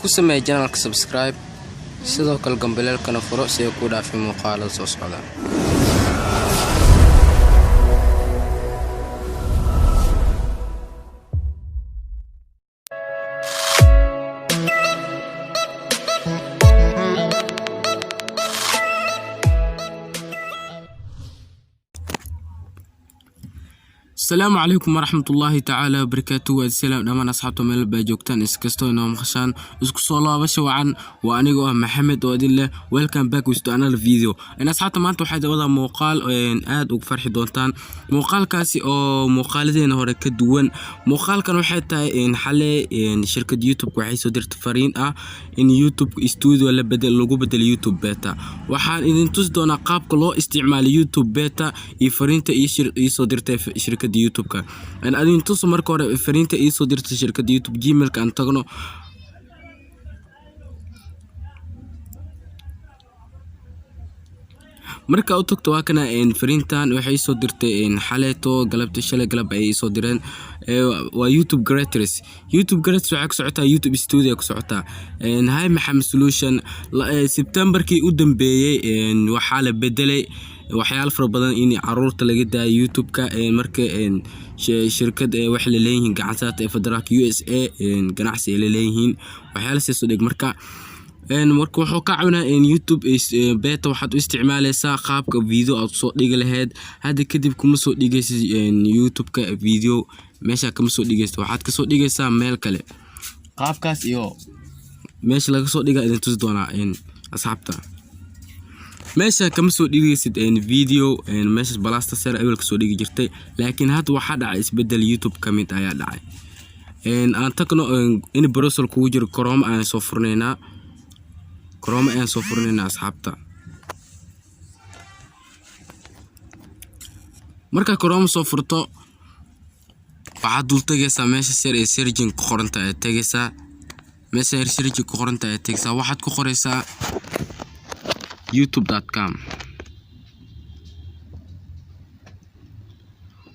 ku samee channelka subscribe sidoo kale gambaleelkana furo si ay ku dhaafin muuqaalada soo socda. السلام عليكم ورحمة الله تعالى وبركاته. والسلام دمان أصحابتم ميل با joogtaan iskastoo inoo maqashaan isku soo laabasho wacan waa aniga Maxamed oo adille welcome back with another video. in asxaabta maanta waxay wada muuqaal aad ugu farxi doontaan muuqaalkaasi oo muuqaaladeena hore ka duwan. muuqaalkan waxay tahay in xalay shirkadda YouTube waxay soo dirtay fariin ah in YouTube studio lagu bedelo YouTube beta. waxaan idin tusi doonaa qaabka loo isticmaalo YouTube beta iyo fariinta ii soo dirtay shirkadda YouTube ka. aan adin tuso marka hore fariinta ii soo dirtay shirkadda YouTube Gmail ka aan tagno. marka uu tagto waa kana fariintan waxay soo dirtay xaleeto galabta shalay galab ay soo direen waa YouTube Creators. YouTube Creators waxa ka socotaa YouTube Studio ka socotaa. hay Maxamed Solution September-kii u dambeeyay waxa la bedelay waxyaalo fara badan in caruurta laga daayo YouTube ka marka shirkad wax la leeyihiin gacansaata ee federaalka USA ganacsi ay leeyihiin waxyaalo soo dhig marka marka wuxuu ka caawinaa in YouTube beta waxaad u isticmaalaysaa qaabka video aad soo dhigi lahayd hadda kadib kuma soo dhigaysid YouTube ka video meesha kama soo dhigaysid waxaad ka soo dhigaysaa meel kale qaabkaas iyo meesha laga soo dhigaa idin tusi doonaa asxaabta meesha kama soo dhigaysid video meesha balasta sare ay ka soo dhigi jirtay laakiin hadda waxa dhacay isbedel YouTube kamid ayaa dhacay aan tagno in browser ku jiro Chrome aan soo furneynaa asxaabta. marka Chrome soo furto waxaad dul tagaysaa meesha sare ee searching ku qoranta ee tagaysaa meesha searching ku qoranta ee tagaysaa waxaad ku qoraysaa youtube.com.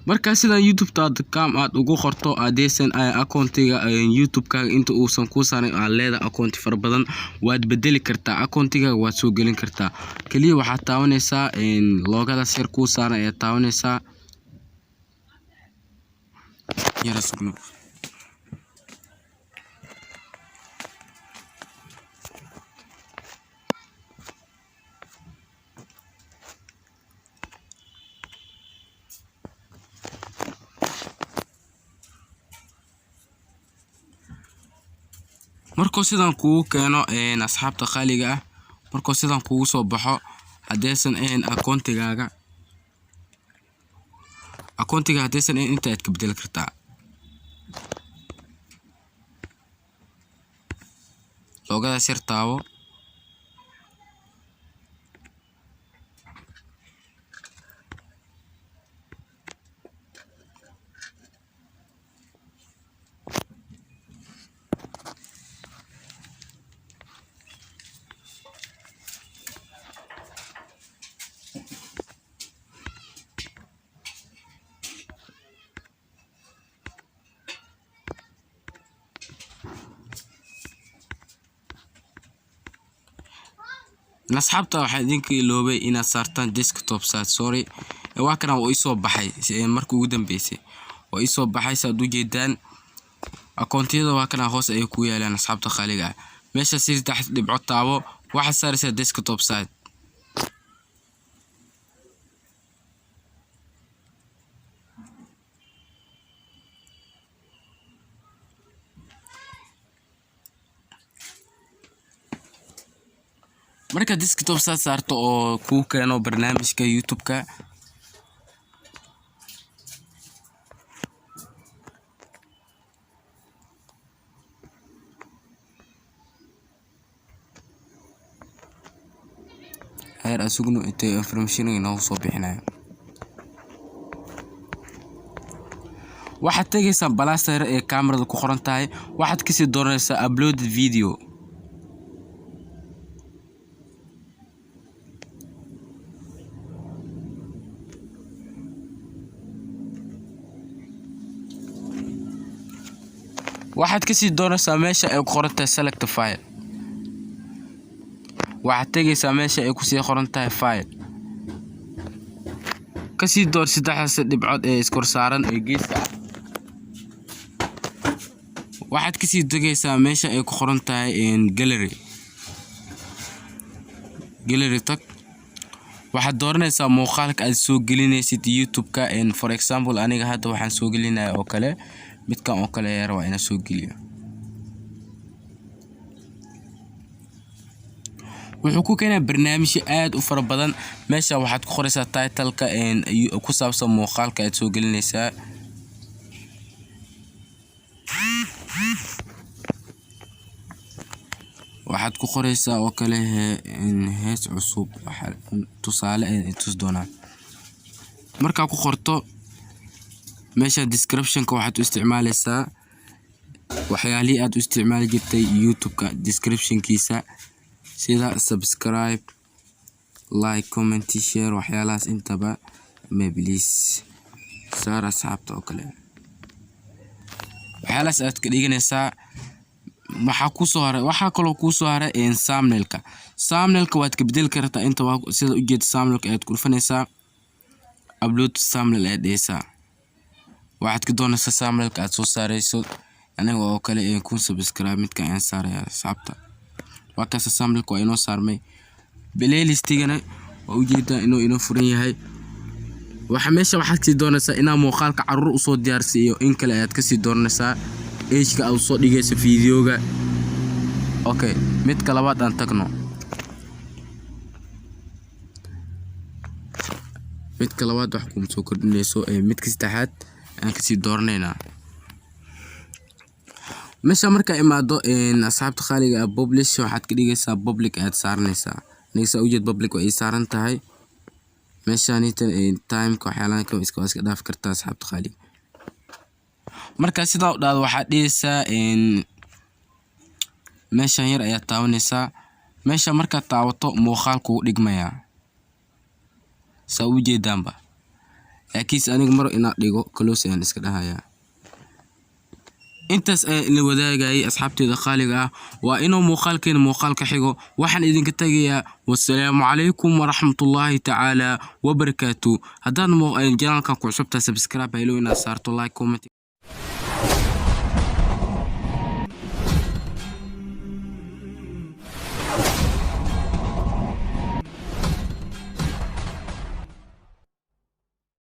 marka sida youtube.com aad ugu qorto adeesan accountiga YouTube ka inta uusan ku saarin aan leedahay account far badan waad bedeli kartaa accountiga waad soo gelin kartaa kaliya waxaad taabanaysaa loogada sir ku saaran ee taabanaysaa yara sugno markoo sidan kugu keeno asxaabta qaaliga ah markoo sidan kugu soo baxo hadeesan accountigaaga hadeesan inta aad ka bedeli kartaa loogada sir taabo asxaabta waxa idinka iloobay inaad saartaan desktop site sorry waa kana oo isoo baxay markii ugu dambeysay oo isoo baxay saad u jeedaan accountiyada waa kana hoos ay ku yaalaan asxaabta qaaliga meesha saddex dhibco taabo waxa saaraysaa desktop site. marka desktop site saarto oo ku keeno barnaamijka YouTube ka heer asugno intee information inoo soo bixinayo waxaad tagaysaa balaastar ee kamarada ku qoran tahay waxaad ka sii dooranaysaa upload video waxaad ka sii doonaysaa meesha ay ku qoran tahay select file waxaad tagaysaa meesha ay ku sii qoran tahay file ka sii door saddexdaas dhibcood ee iskor saaran ee geeska ah waxaad ka sii degaysaa meesha ay ku qoran tahay gallery tag waxaad dooranaysaa muuqaalka aad soo gelinaysid YouTube-ka for example aniga hadda waxaan soo gelinayaa oo kale midkan oo kale yar waa inaan soo geliyo wuxuu ku keenaa barnaamijyo aad u fara badan meesha waxaad ku qoraysaa title-ka ku saabsan muuqaalka aad soo gelinaysaa waxaad ku qoraysaa oo kale hees cusub waxa tusaale ay tus doonaa marka ku qorto meesha description-ka waxaad u isticmaalaysaa waxyaalihi aad u isticmaali jirtay YouTube-ka description-kiisa sida subscribe like comment share waxyaalahaas intaba please saar asxaabta oo kale waxyaalahaas aad ka dhiganaysaa waxaa kaloo ku soo haray thumbnail-ka waad ka bedeli kartaa inta sida u jeed thumbnail-ka aad ku dhufanaysaa upload thumbnail aad dhaysaa waxaad ka doonaysaa thumbnail-ka aad soo saarayso aniga oo kale ku subscribe midka aan saaraya asxaabta waa kaas thumbnail-ka waa inoo saarmay playlist-igana waa u jeedaa inuu furan yahay waxaad sii doonaysaa inaa muuqaalka caruur u soo diyaarsiyo in kale ayaad ka sii doonaysaa age-ka aad soo dhigayso fiidiyoga okay midka labaad aan tagno midka labaad wax ku soo kordhinayso midka saddexaad aan ka sii dooranaynaa meesha marka imaado asxaabta qaaliga publish waxaad ka dhigaysaa public aad saaranaysaa nigsa u jeed public way saaran tahay meeshaan time-ka waxyaalaha kale iska dhaaf kartaa asxaabta qaaliga marka sidaa u dhaado waxaad dhigaysaa meeshan yar ayaad taabanaysaa meesha markaad taawato muuqaalku u dhigmayaa saa u jeedaanba laakiinse aniga mar inaad dhigo close ayaan iska dhahayaa intaas la wadaagayay asxaabteeda qaaliga ah waa inuu muuqaalka xigo waxaan idinka tagayaa wassalaamu calaykum waraxmatullaahi tacaala wabarakaatu haddaan channelkan ku cusubtaa subscribe haylo inaad saarto like comment